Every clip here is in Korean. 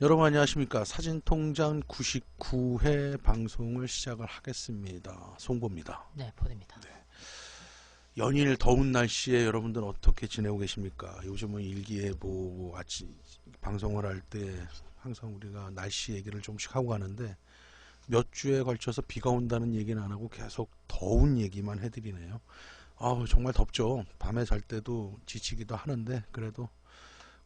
여러분 안녕하십니까. 사진통장 99회 방송을 시작을 하겠습니다. 송보입니다. 네, 포드입니다. 연일 더운 날씨에 여러분들 어떻게 지내고 계십니까? 요즘은 일기예보 아침 방송을 할 때 항상 우리가 날씨 얘기를 좀씩 하고 가는데 몇 주에 걸쳐서 비가 온다는 얘기는 안 하고 계속 더운 얘기만 해드리네요. 아우 정말 덥죠. 밤에 잘 때도 지치기도 하는데 그래도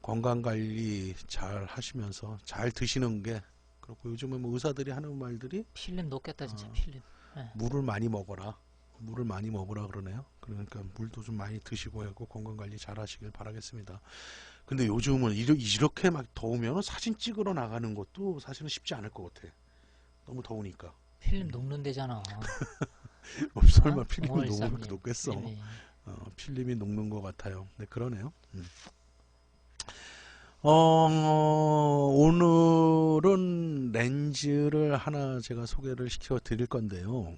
건강관리 잘 하시면서 잘 드시는 게 그렇고 요즘은 뭐 의사들이 하는 말들이 필름 녹겠다 진짜 필름. 네. 물을 많이 먹어라. 물을 많이 먹으라 그러네요. 그러니까 물도 좀 많이 드시고 하고 건강관리 잘 하시길 바라겠습니다. 근데 요즘은 이렇게 막 더우면 사진 찍으러 나가는 것도 사실은 쉽지 않을 것 같아. 너무 더우니까. 필름 녹는 데잖아. 뭐 설마 어? 필름이 5013님 녹겠어. 필름이. 필름이 녹는 것 같아요. 네, 그러네요. 오늘은 렌즈를 하나 제가 소개를 시켜 드릴 건데요.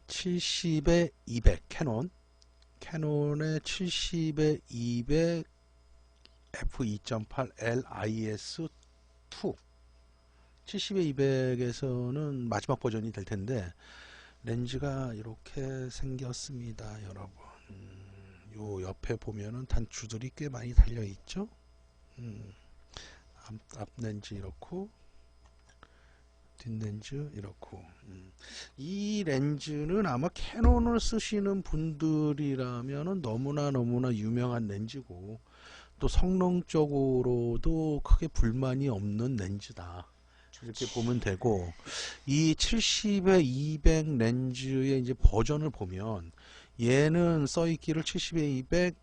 70에 200 캐논의 70에 200 f2.8 LIS2 70에 200에서는 마지막 버전이 될 텐데 렌즈가 이렇게 생겼습니다, 여러분. 요 옆에 보면은 단추들이 꽤 많이 달려 있죠. 앞 렌즈 이렇고 뒷렌즈 이렇고 이 렌즈는 아마 캐논을 쓰시는 분들이라면 너무나 유명한 렌즈고 또 성능적으로도 크게 불만이 없는 렌즈다 이렇게 보면 되고 이 70에 200 렌즈의 이제 버전을 보면 얘는 써있기를 70에 200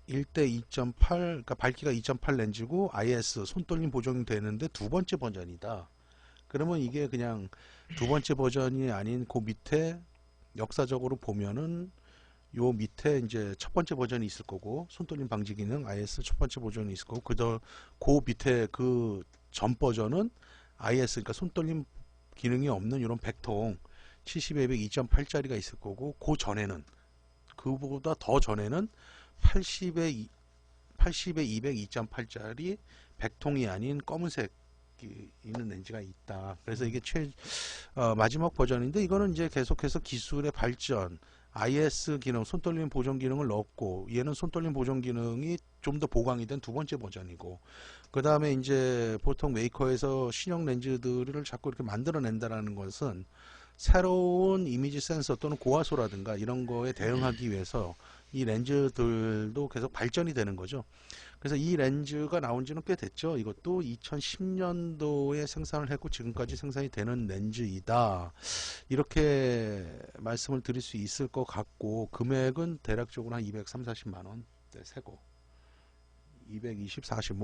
1대 2.8 그러니까 밝기가 2.8 렌즈고 IS 손떨림 보정이 되는데 두 번째 버전이다. 그러면 이게 그냥 두 번째 버전이 아닌 그 밑에 역사적으로 보면은 요 밑에 이제 첫 번째 버전이 있을 거고 손떨림 방지 기능 IS 첫 번째 버전이 있을 거고 그 밑에 그 전 버전은 IS 그러니까 손떨림 기능이 없는 이런 백통 70에 200 2.8짜리가 있을 거고 그 전에는 그보다 더 전에는 80에 200 2.8짜리 백통이 아닌 검은색 있는 렌즈가 있다. 그래서 이게 마지막 버전인데 이거는 이제 계속해서 기술의 발전, IS 기능, 손떨림 보정 기능을 넣었고 얘는 손떨림 보정 기능이 좀 더 보강이 된 두 번째 버전이고 그 다음에 이제 보통 메이커에서 신형 렌즈들을 자꾸 이렇게 만들어낸다라는 것은 새로운 이미지 센서 또는 고화소라든가 이런 거에 대응하기 위해서 이 렌즈들도 계속 발전이 되는 거죠. 그래서 이 렌즈가 나온 지는 꽤 됐죠. 이것도 2010년도에 생산을 했고 지금까지 생산이 되는 렌즈이다. 이렇게 말씀을 드릴 수 있을 것 같고 금액은 대략적으로 한 230, 40만 원. 네, 새거. 220, 40,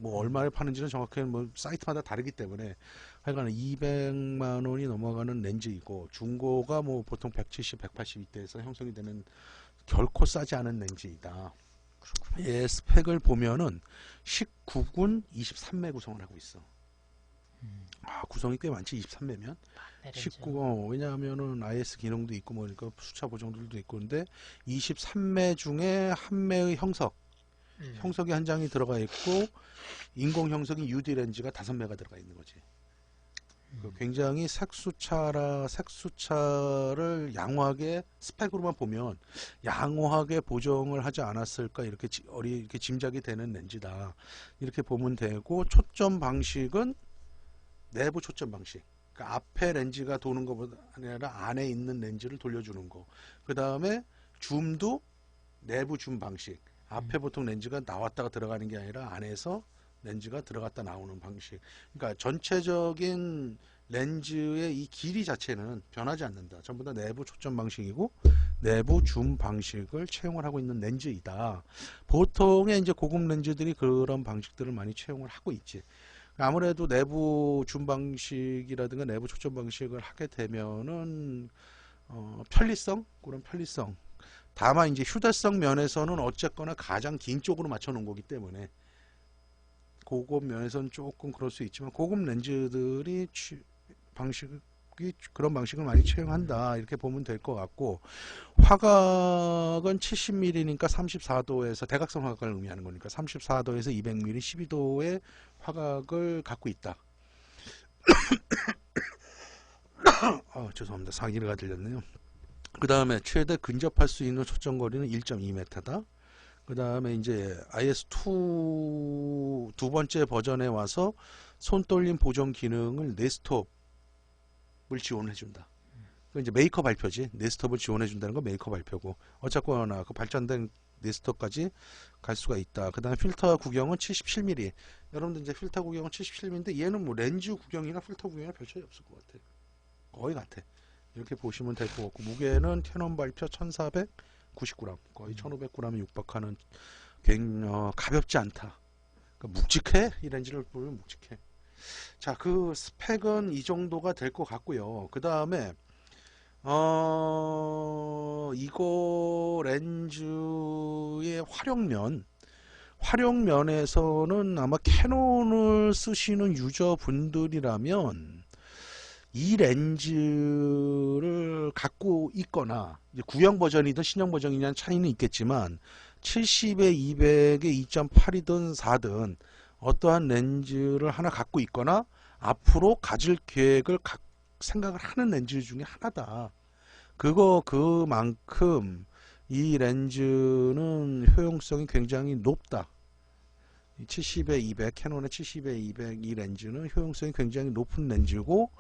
얼마에 파는지는 정확히 사이트마다 다르기 때문에 하여간 200만 원이 넘어가는 렌즈이고 중고가 보통 170, 180 이때에서 형성이 되는 결코 싸지 않은 렌즈이다. 얘 스펙을 보면은 19군 23매 구성을 하고 있어. 구성이 꽤 많지 23매면. 19, 왜냐하면은 IS 기능도 있고 그러니까 수차 보정들도 있고 근데 23매 중에 한 매의 형석이 한 장이 들어가 있고 인공 형석인 UD 렌즈가 5매가 들어가 있는 거지. 굉장히 색수차를 양호하게 스펙으로만 보면 양호하게 보정을 하지 않았을까 이렇게 짐작이 되는 렌즈다. 이렇게 보면 되고 초점 방식은 내부 초점 방식. 그러니까 앞에 렌즈가 도는 것보다 아니라 안에 있는 렌즈를 돌려주는 거. 그 다음에 줌도 내부 줌 방식. 앞에 보통 렌즈가 나왔다가 들어가는 게 아니라 안에서 렌즈가 들어갔다 나오는 방식. 그러니까 전체적인 렌즈의 이 길이 자체는 변하지 않는다. 전부 다 내부 초점 방식이고 내부 줌 방식을 채용을 하고 있는 렌즈이다. 보통의 이제 고급 렌즈들이 그런 방식들을 많이 채용을 하고 있지. 아무래도 내부 줌 방식이라든가 내부 초점 방식을 하게 되면은 그런 편리성. 다만 이제 휴대성 면에서는 어쨌거나 가장 긴 쪽으로 맞춰 놓은 거기 때문에 고급 면에서는 조금 그럴 수 있지만 고급 렌즈들이 그런 방식을 많이 채용한다 이렇게 보면 될 것 같고 화각은 70mm니까 34도에서 대각선 화각을 의미하는 거니까 34도에서 200mm 12도의 화각을 갖고 있다. 죄송합니다. 사기가 들렸네요. 그 다음에 최대 근접할 수 있는 초점거리는 1.2m다. 그 다음에 이제 IS2 두 번째 버전에 와서 손떨림 보정 기능을 네스톱을 지원해 준다. 이제 메이커 발표지. 네스톱을 지원해 준다는 건 메이커 발표고, 어쨌거나 그 발전된 네스톱까지 갈 수가 있다. 그 다음에 필터 구경은 77mm. 여러분들 이제 필터 구경은 77mm인데 얘는 뭐 렌즈 구경이나 필터 구경이나 별 차이 없을 것 같아. 거의 같아. 이렇게 보시면 될 것 같고, 무게는 캐논 발표 1490g, 거의 1500g에 육박하는 가볍지 않다. 그러니까 묵직해? 이 렌즈를 보면 묵직해. 자, 그 스펙은 이 정도가 될 것 같고요. 그 다음에 이거 렌즈의 활용면에서는 아마 캐논을 쓰시는 유저분들이라면 이 렌즈를 갖고 있거나, 이제 구형 버전이든 신형 버전이냐는 차이는 있겠지만 70에 200에 2.8이든 4든 어떠한 렌즈를 하나 갖고 있거나 앞으로 가질 계획을 생각을 하는 렌즈 중에 하나다. 그만큼 이 렌즈는 효용성이 굉장히 높다. 70에 200, 캐논의 70에 200 이 렌즈는 효용성이 굉장히 높은 렌즈고,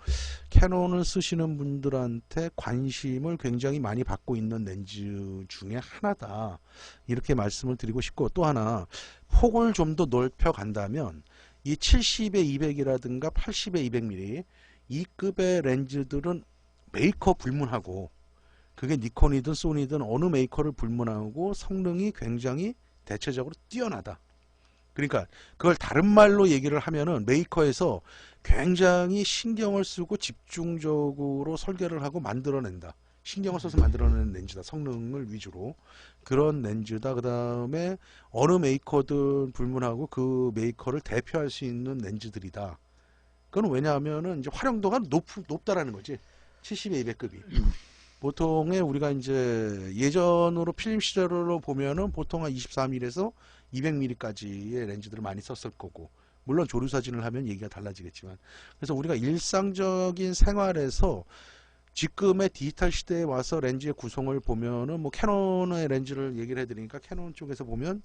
캐논을 쓰시는 분들한테 관심을 굉장히 많이 받고 있는 렌즈 중에 하나다. 이렇게 말씀을 드리고 싶고, 또 하나 폭을 좀 더 넓혀 간다면 이 70에 200이라든가 80에 200mm 이 급의 렌즈들은 메이커 불문하고, 그게 니콘이든 소니든 어느 메이커를 불문하고 성능이 굉장히 대체적으로 뛰어나다. 그러니까 그걸 다른 말로 얘기를 하면은 메이커에서 굉장히 신경을 쓰고 집중적으로 설계를 하고 만들어낸다. 신경을 써서 만들어내는 렌즈다. 성능을 위주로. 그런 렌즈다. 그 다음에 어느 메이커든 불문하고 그 메이커를 대표할 수 있는 렌즈들이다. 그건 왜냐하면은 이제 활용도가 높다라는 거지. 70에 200급이. 보통의 우리가 이제 예전으로 필름 시절로 보면은 보통 한 24mm에서 200mm까지의 렌즈들을 많이 썼을 거고, 물론 조류 사진을 하면 얘기가 달라지겠지만, 그래서 우리가 일상적인 생활에서 지금의 디지털 시대에 와서 렌즈의 구성을 보면은 뭐 캐논의 렌즈를 얘기를 해드리니까 캐논 쪽에서 보면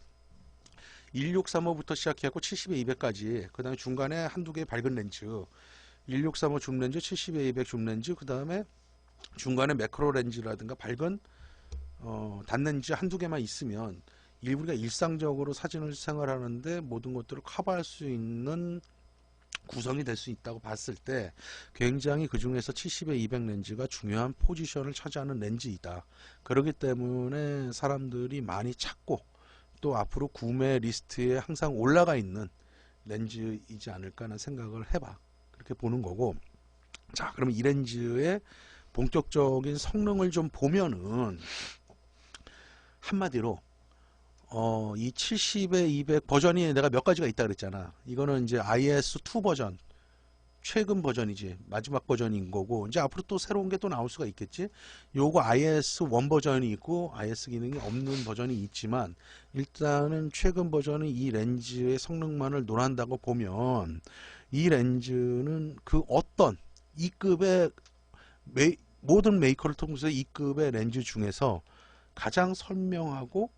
1635부터 시작해갖고 70에 200까지, 그 다음에 중간에 한두 개의 밝은 렌즈, 1635 줌 렌즈, 70에 200 줌 렌즈, 그 다음에 중간에 매크로 렌즈라든가 밝은 단렌즈 한두 개만 있으면 우리가 일상적으로 사진을 생활하는데 모든 것들을 커버할 수 있는 구성이 될 수 있다고 봤을 때 굉장히 그 중에서 70에 200 렌즈가 중요한 포지션을 차지하는 렌즈이다. 그렇기 때문에 사람들이 많이 찾고 또 앞으로 구매 리스트에 항상 올라가 있는 렌즈이지 않을까 하는 생각을 해봐. 그렇게 보는 거고, 자, 그러면 이 렌즈의 본격적인 성능을 좀 보면은 한마디로 이 70에 200 버전이 내가 몇 가지가 있다 그랬잖아. 이거는 이제 IS2 버전, 최근 버전이지, 마지막 버전인 거고, 이제 앞으로 또 새로운 게 또 나올 수가 있겠지. 요거 IS1 버전이 있고 IS 기능이 없는 버전이 있지만, 일단은 최근 버전은 이 렌즈의 성능만을 논한다고 보면 이 렌즈는 그 어떤 이 급의 모든 메이커를 통해서 이 급의 렌즈 중에서 가장 선명하고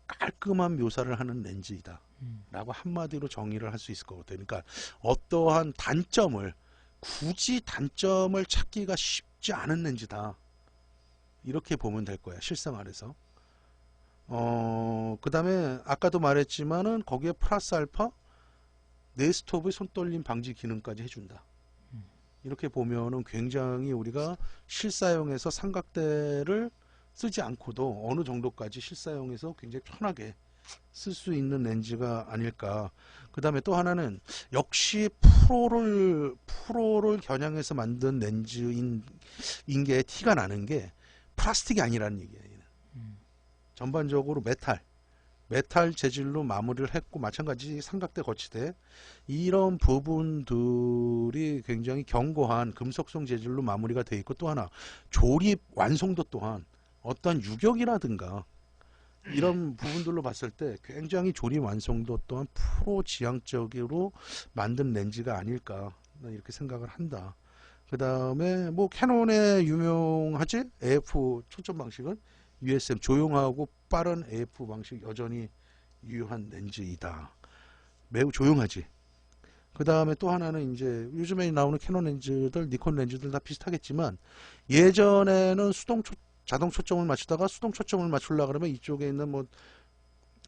깔끔한 묘사를 하는 렌즈이다 라고 한마디로 정의를 할 수 있을 것 같아요. 그러니까 어떠한 굳이 단점을 찾기가 쉽지 않은 렌즈다, 이렇게 보면 될 거야, 실생활에서. 그 다음에 아까도 말했지만은 거기에 플러스 알파 네스톱의 손떨림 방지 기능까지 해준다. 이렇게 보면은 굉장히 우리가 실사용에서 삼각대를 쓰지 않고도 어느 정도까지 실사용에서 굉장히 편하게 쓸 수 있는 렌즈가 아닐까. 그 다음에 또 하나는 역시 프로를 겨냥해서 만든 렌즈인 게 티가 나는 게 플라스틱이 아니라는 얘기예요. 얘는. 전반적으로 메탈 재질로 마무리를 했고, 마찬가지 삼각대 거치대, 이런 부분들이 굉장히 견고한 금속성 재질로 마무리가 되어 있고, 또 하나 조립 완성도 또한 어떤 유격이라든가 이런 부분들로 봤을 때 굉장히 조립 완성도 또한 프로 지향적으로 만든 렌즈가 아닐까 이렇게 생각을 한다. 그 다음에 뭐 캐논의 유명하지? AF 초점 방식은 USM 조용하고 빠른 AF 방식 여전히 유효한 렌즈이다. 매우 조용하지. 그 다음에 또 하나는 이제 요즘에 나오는 캐논 렌즈들, 니콘 렌즈들 다 비슷하겠지만 예전에는 자동 초점을 맞추다가 수동 초점을 맞추려고 그러면 이쪽에 있는 뭐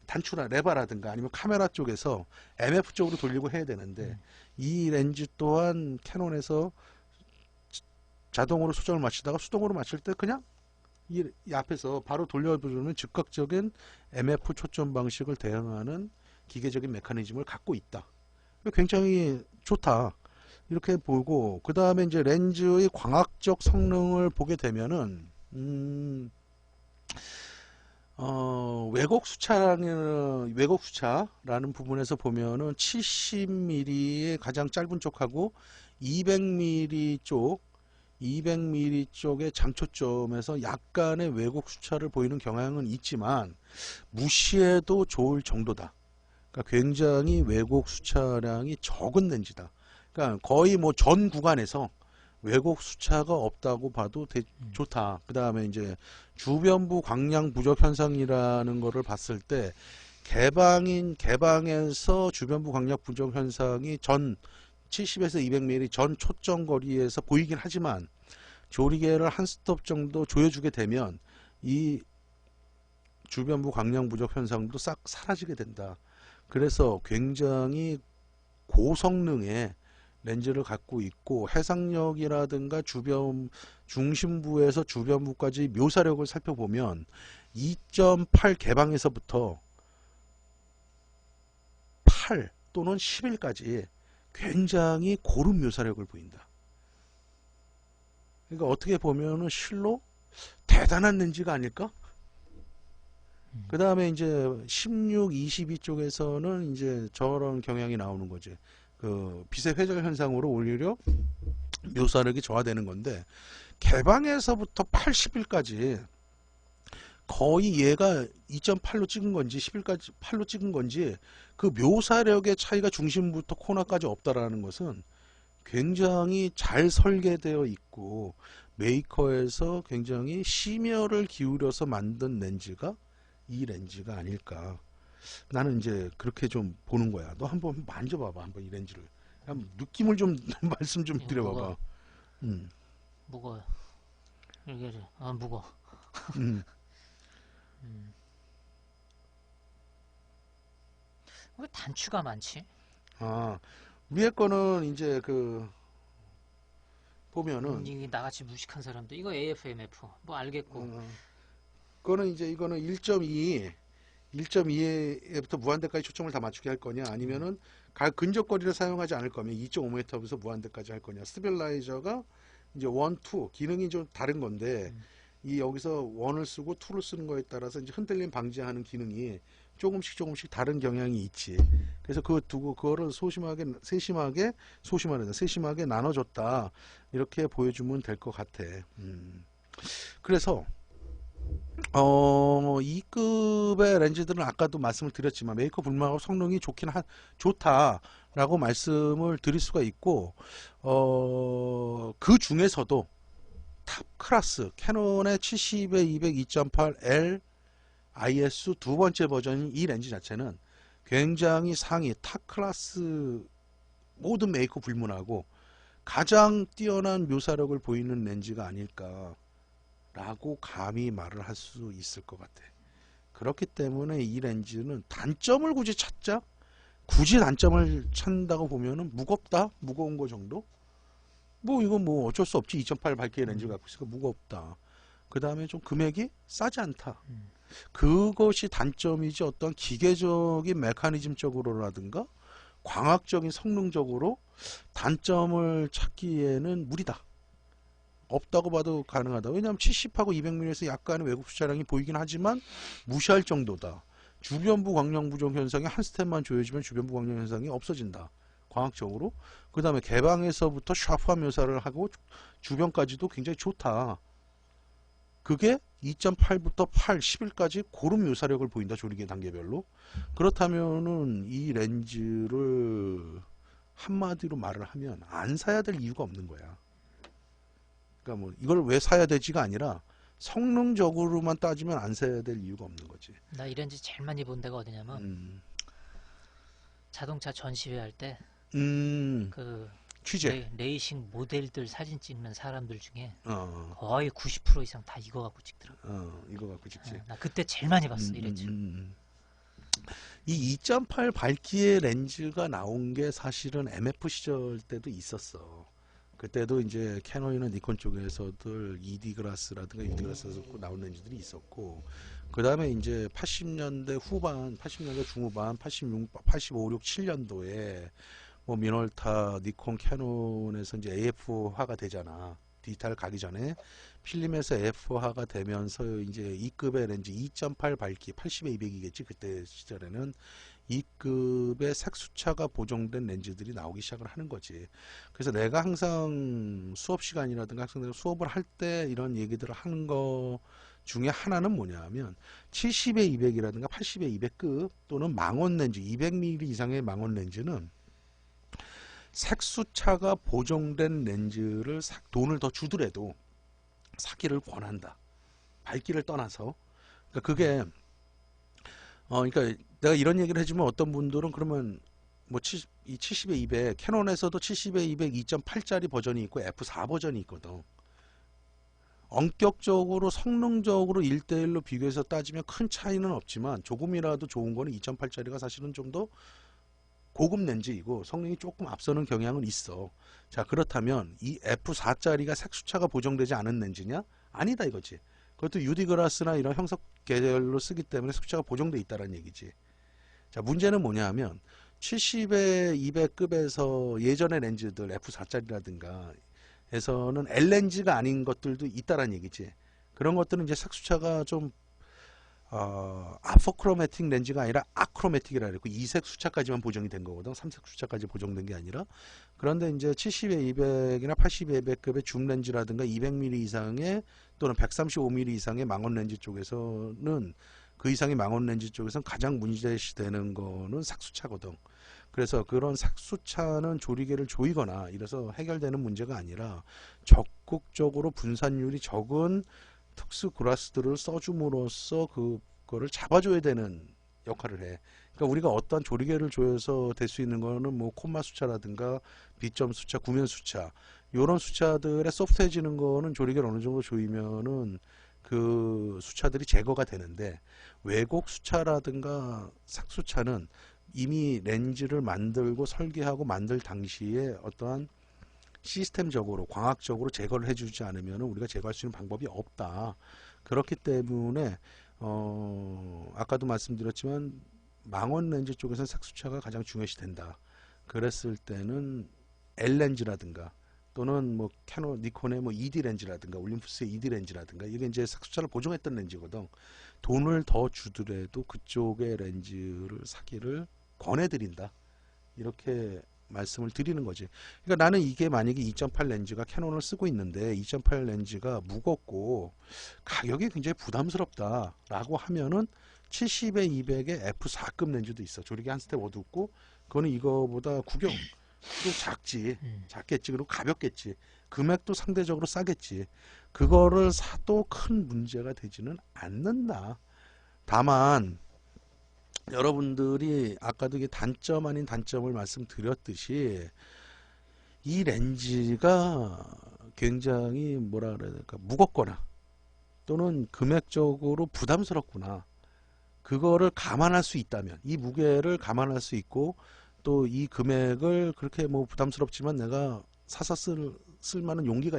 단추나 레바라든가 아니면 카메라 쪽에서 MF 쪽으로 돌리고 해야 되는데 이 렌즈 또한 캐논에서 자동으로 초점을 맞추다가 수동으로 맞출 때 그냥 이 앞에서 바로 돌려주면 즉각적인 MF 초점 방식을 대응하는 기계적인 메커니즘을 갖고 있다. 굉장히 좋다. 이렇게 보고 그 다음에 이제 렌즈의 광학적 성능을 보게 되면은 왜곡 수차라는 부분에서 보면은 70mm의 가장 짧은 쪽하고 200mm 쪽의 장초점에서 약간의 왜곡 수차를 보이는 경향은 있지만 무시해도 좋을 정도다. 그러니까 굉장히 왜곡 수차량이 적은 렌즈다. 그러니까 거의 뭐 전 구간에서 왜곡 수차가 없다고 봐도 좋다. 그 다음에 이제 주변부 광량 부족 현상이라는 거를 봤을 때 개방에서 주변부 광량 부족 현상이 전 70에서 200mm 전 초점 거리에서 보이긴 하지만 조리개를 한 스톱 정도 조여주게 되면 이 주변부 광량 부족 현상도 싹 사라지게 된다. 그래서 굉장히 고성능의 렌즈를 갖고 있고 해상력이라든가 중심부에서 주변부까지 묘사력을 살펴보면 2.8 개방에서부터 8 또는 11까지 굉장히 고른 묘사력을 보인다. 그러니까 어떻게 보면은 실로 대단한 렌즈가 아닐까? 그 다음에 이제 16, 22 쪽에서는 이제 저런 경향이 나오는 거지. 그 빛의 회절 현상으로 오히려 묘사력이 저하되는 건데 개방에서부터 80일까지 거의 얘가 2.8로 찍은 건지 11까지 8로 찍은 건지 그 묘사력의 차이가 중심부터 코너까지 없다라는 것은 굉장히 잘 설계되어 있고 메이커에서 굉장히 심혈을 기울여서 만든 렌즈가 이 렌즈가 아닐까. 나는 이제 그렇게 좀 보는 거야. 너 한번 만져봐봐. 한번 이 렌즈를. 한번 느낌을 좀 말씀 좀 드려봐봐. 무거워요. 이게 무거워. 음. 왜 단추가 많지? 아, 위에 거는 이제 그 보면은 이게 나같이 무식한 사람들 이거 AF/MF 뭐 알겠고. 그거는 이제 이거는 1.2에부터 무한대까지 초점을 다 맞추게 할 거냐 아니면은 근접거리를 사용하지 않을 거면 2.5m부터 무한대까지 할 거냐. 스테빌라이저가 이제 1, 2 기능이 좀 다른 건데 이 여기서 1을 쓰고 2를 쓰는 거에 따라서 이제 흔들림 방지하는 기능이 조금씩 다른 경향이 있지. 그래서 그거 두고 그거를 세심하게 나눠줬다. 이렇게 보여주면 될 것 같아. 그래서 2급의 렌즈들은 아까도 말씀을 드렸지만 메이커 불문하고 성능이 좋다라고 말씀을 드릴 수가 있고 그 중에서도 탑 클래스 캐논의 70에 200 2.8 L IS 두 번째 버전인 이 렌즈 자체는 굉장히 상위 탑 클래스 모든 메이커 불문하고 가장 뛰어난 묘사력을 보이는 렌즈가 아닐까 라고 감히 말을 할 수 있을 것 같아. 그렇기 때문에 이 렌즈는 단점을 굳이 단점을 찾는다고 보면은 무거운 거 정도? 뭐 이건 뭐 어쩔 수 없지. 2.8 밝기의 렌즈를 갖고 있으니까 무겁다. 그 다음에 좀 금액이 싸지 않다. 그것이 단점이지 어떤 기계적인 메커니즘적으로라든가 광학적인 성능적으로 단점을 찾기에는 무리다. 없다고 봐도 가능하다. 왜냐하면 70하고 200mm에서 약간의 왜곡 수차량이 보이긴 하지만 무시할 정도다. 주변부 광량 부족 현상이 한 스텝만 조여지면 주변부 광량 현상이 없어진다. 광학적으로. 그 다음에 개방에서부터 샤프한 묘사를 하고 주변까지도 굉장히 좋다. 그게 2.8부터 8, 11까지 고름 유사력을 보인다. 조리개 단계별로. 그렇다면은 이 렌즈를 한마디로 말을 하면 안 사야 될 이유가 없는 거야. 그러니까 뭐 이걸 왜 사야 되지가 아니라 성능적으로만 따지면 안 사야 될 이유가 없는 거지. 나 이 렌즈 제일 많이 본 데가 어디냐면 음, 자동차 전시회 할 때 음, 그 취재. 레이싱 모델들 사진 찍는 사람들 중에 어, 거의 90% 이상 다 이거 갖고 찍더라고. 이거 갖고 찍지. 나 그때 제일 많이 봤어 음, 이 음, 렌즈. 음. 이 2.8 밝기의 렌즈가 나온 게 사실은 MF 시절 때도 있었어. 그때도 이제 캐논이나 니콘 쪽에서들 ED 글라스라든가 UD 글라스에서 나온 렌즈들이 있었고, 그 다음에 이제 80년대 후반, 80년대 중후반, 86, 85, 6, 7년도에 뭐 미놀타, 니콘, 캐논에서 이제 AF화가 되잖아. 디지털 가기 전에 필름에서 AF화가 되면서 이제 2급의 렌즈 2.8 밝기 80에 200이겠지. 그때 시절에는 2급의 색수차가 보정된 렌즈들이 나오기 시작을 하는 거지. 그래서 내가 항상 수업 시간이라든가 학생들 수업을 할 때 이런 얘기들을 하는 거 중에 하나는 뭐냐면 70에 200이라든가 80에 200급 또는 망원 렌즈 200mm 이상의 망원 렌즈는 색수차가 보정된 렌즈를 돈을 더 주더라도 사기를 권한다. 밝기를 떠나서. 그러니까 그게 그러니까 내가 이런 얘기를 해주면 어떤 분들은 그러면 뭐 이 70에 200 캐논에서도 70에 200 2.8짜리 버전이 있고 F4 버전이 있거든. 엄격적으로 성능적으로 1대1로 비교해서 따지면 큰 차이는 없지만 조금이라도 좋은 거는 2.8짜리가 사실은 좀 더 고급 렌즈이고 성능이 조금 앞서는 경향은 있어. 자, 그렇다면 이 F4짜리가 색수차가 보정되지 않은 렌즈냐? 아니다 이거지. 그것도 UD 글라스나 이런 형석 계열로 쓰기 때문에 색수차가 보정돼 있다는 얘기지. 자, 문제는 뭐냐 하면 70에 200급에서 예전의 렌즈들 F4짜리라든가 에서는 L렌즈가 아닌 것들도 있다는 얘기지. 그런 것들은 이제 색수차가 좀 아포크로매틱 렌즈가 아니라 아크로매틱이라 그랬고 이색 수차까지만 보정이 된 거거든. 삼색 수차까지 보정된 게 아니라. 그런데 이제 70에 200이나 80에 200급의 줌 렌즈라든가 200mm 이상의 또는 135mm 이상의 망원 렌즈 쪽에서는 그 이상의 망원 렌즈 쪽에서는 가장 문제시되는 거는 색수차거든. 그래서 그런 색수차는 조리개를 조이거나 이래서 해결되는 문제가 아니라 적극적으로 분산율이 적은 특수 글라스들을 써줌으로써 그거를 잡아줘야 되는 역할을 해. 그러니까 우리가 어떠한 조리개를 조여서 될 수 있는 거는 뭐 콤마 수차라든가 비점 수차, 구면 수차 이런 수차들에 소프트해지는 거는 조리개를 어느 정도 조이면은 그 수차들이 제거가 되는데 왜곡 수차라든가 삭수차는 이미 렌즈를 만들고 설계하고 만들 당시에 어떠한 시스템적으로 광학적으로 제거를 해주지 않으면 우리가 제거할 수 있는 방법이 없다. 그렇기 때문에 아까도 말씀드렸지만 망원 렌즈 쪽에서는 색수차가 가장 중요시 된다. 그랬을 때는 L렌즈라든가 또는 뭐 캐논, 니콘의 뭐 ED 렌즈라든가 올림푸스의 ED 렌즈라든가 이게 이제 색수차를 보정했던 렌즈거든. 돈을 더 주더라도 그쪽의 렌즈를 사기를 권해드린다. 이렇게 말씀을 드리는 거지. 그러니까 나는 이게 만약에 2.8 렌즈가 캐논을 쓰고 있는데 2.8 렌즈가 무겁고 가격이 굉장히 부담스럽다라고 하면은 70에 200에 F4급 렌즈도 있어. 조리개 한 스텝 어둡고 그거는 이거보다 구경 좀 작지. 작겠지. 그리고 가볍겠지. 금액도 상대적으로 싸겠지. 그거를 사도 큰 문제가 되지는 않는다. 다만 여러분들이 아까도 이게 단점 아닌 단점을 말씀드렸듯이 이 렌즈가 굉장히 뭐라 그래야 될까 무겁거나 또는 금액적으로 부담스럽구나 그거를 감안할 수 있다면 이 무게를 감안할 수 있고 또 이 금액을 그렇게 뭐 부담스럽지만 내가 사서 쓸 만한 용기가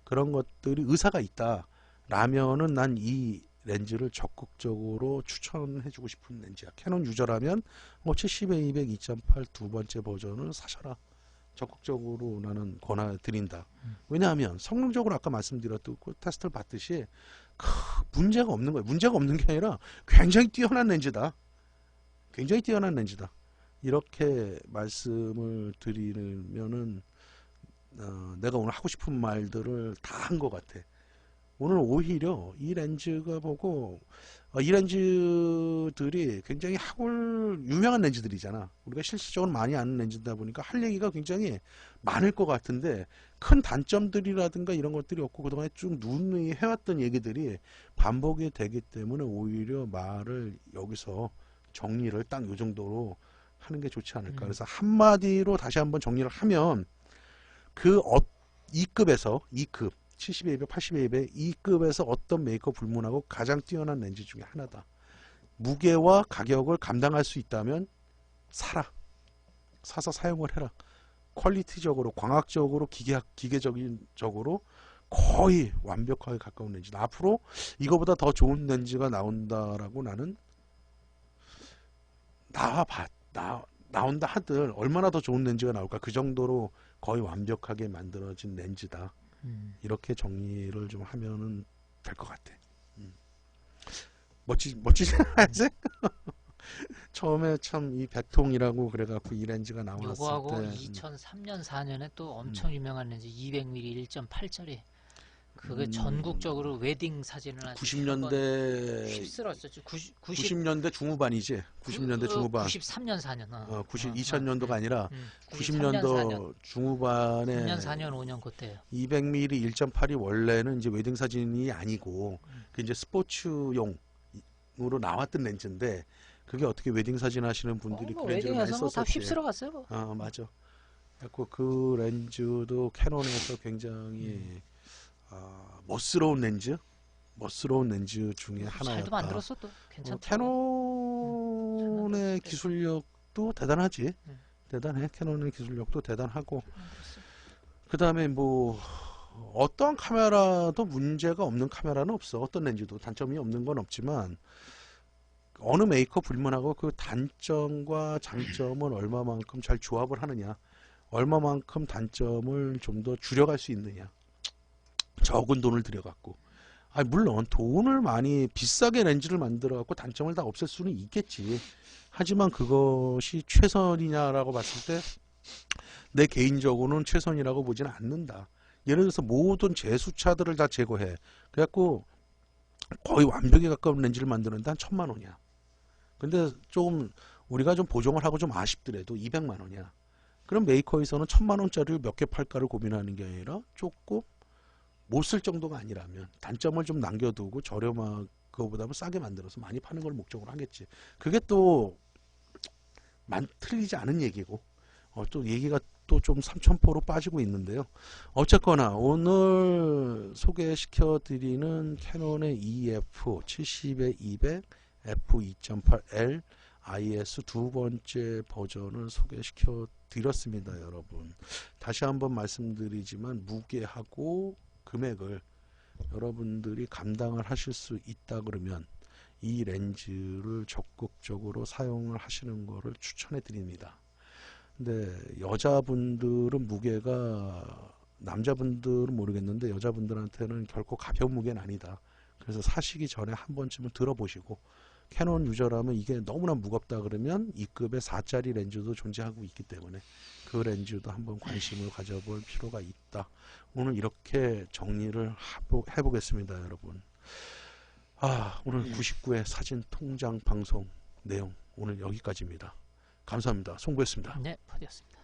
그런 것들이 의사가 있다 라면은 난 이 렌즈를 적극적으로 추천해주고 싶은 렌즈야. 캐논 유저라면 뭐 70에 200 2.8 두 번째 버전을 사셔라. 적극적으로 나는 권해드린다. 왜냐하면 성능적으로 아까 말씀드렸던 그 테스트를 봤듯이 문제가 없는 거예요. 문제가 없는 게 아니라 굉장히 뛰어난 렌즈다. 굉장히 뛰어난 렌즈다. 이렇게 말씀을 드리면은 내가 오늘 하고 싶은 말들을 다 한 것 같아. 오늘 오히려 이 렌즈가 보고 이 렌즈들이 굉장히 유명한 렌즈들이잖아. 우리가 실질적으로 많이 아는 렌즈다 보니까 할 얘기가 굉장히 많을 것 같은데 큰 단점들이라든가 이런 것들이 없고 그동안에 쭉 누누이 해왔던 얘기들이 반복이 되기 때문에 오히려 말을 여기서 정리를 딱 요 정도로 하는 게 좋지 않을까. 그래서 한마디로 다시 한번 정리를 하면 그 2급에서 2급 72, 200, 82, 200 2급에서 어떤 메이커 불문하고 가장 뛰어난 렌즈 중에 하나다. 무게와 가격을 감당할 수 있다면 사서 사용을 해라. 퀄리티적으로 광학적으로 기계적인 적으로 거의 완벽하게 가까운 렌즈다. 앞으로 이거보다 더 좋은 렌즈가 나온다라고 나는 나온다 하들 얼마나 더 좋은 렌즈가 나올까. 그 정도로 거의 완벽하게 만들어진 렌즈다. 이렇게 정리를 좀 하면은 될 것 같아. 멋지지 않으세요? 처음에 참 이 백통이라고 그래갖고 이 렌즈가 나왔을 요거하고 때 2003년 4년에 또 엄청 유명한 렌즈 200mm 1.8짜리 그게 전국적으로 웨딩 사진을 아주 90년대 휩쓸었었죠. 90년대 중후반이지. 90년대 중후반. 93년 4년. 2000년도가 아니라 93년 4년. 90년도 중후반에 3년 4년 5년 그때요. 200mm 1.8이 원래는 이제 웨딩 사진이 아니고 그 이제 스포츠용으로 나왔던 렌즈인데 그게 어떻게 웨딩 사진 하시는 분들이 그 렌즈를 많이 웨딩에서 다 썼었지. 휩쓸어 갔어요. 맞아. 그래서 그 렌즈도 캐논에서 굉장히 멋스러운 렌즈 중에 잘도 하나였다. 만들었어 또 괜찮다. 캐논의 기술력도 대단하지. 음. 대단해. 캐논의 기술력도 대단하고 그 다음에 뭐 어떠한 카메라도 문제가 없는 카메라는 없어. 어떤 렌즈도 단점이 없는 건 없지만 어느 메이커 불문하고 그 단점과 장점을 얼마만큼 잘 조합을 하느냐, 얼마만큼 단점을 좀 더 줄여갈 수 있느냐. 적은 돈을 들여갖고. 물론 돈을 많이 비싸게 렌즈를 만들어갖고 단점을 다 없앨 수는 있겠지. 하지만 그것이 최선이냐라고 봤을 때 내 개인적으로는 최선이라고 보지는 않는다. 예를 들어서 모든 제수차들을 다 제거해. 그래갖고 거의 완벽에 가까운 렌즈를 만드는데 한 1000만 원이야. 근데 좀 우리가 좀 보정을 하고 좀 아쉽더라도 200만 원이야. 그럼 메이커에서는 1000만 원짜리를 몇 개 팔까를 고민하는 게 아니라 조금 못 쓸 정도가 아니라면 단점을 좀 남겨두고 저렴한 그거보다는 싸게 만들어서 많이 파는 걸 목적으로 하겠지. 그게 또 틀리지 않은 얘기고 또 얘기가 또 좀 삼천포로 빠지고 있는데요. 어쨌거나 오늘 소개시켜 드리는 캐논의 EF 70에 200 f2.8L IS 두 번째 버전을 소개시켜 드렸습니다. 여러분 다시 한번 말씀드리지만 무게하고 금액을 여러분들이 감당을 하실 수 있다 그러면 이 렌즈를 적극적으로 사용을 하시는 것을 추천해 드립니다. 근데 여자분들은 무게가 남자분들은 모르겠는데 여자분들한테는 결코 가벼운 무게는 아니다. 그래서 사시기 전에 한 번쯤은 들어보시고 캐논 유저라면 이게 너무나 무겁다 그러면 2급의 4짜리 렌즈도 존재하고 있기 때문에 그 렌즈도 한번 관심을 가져볼 필요가 있다. 오늘 이렇게 정리를 해보겠습니다. 여러분 오늘 99회 사진 통장 방송 내용 오늘 여기까지입니다. 감사합니다. 송구였습니다. 네, 퍼디였습니다.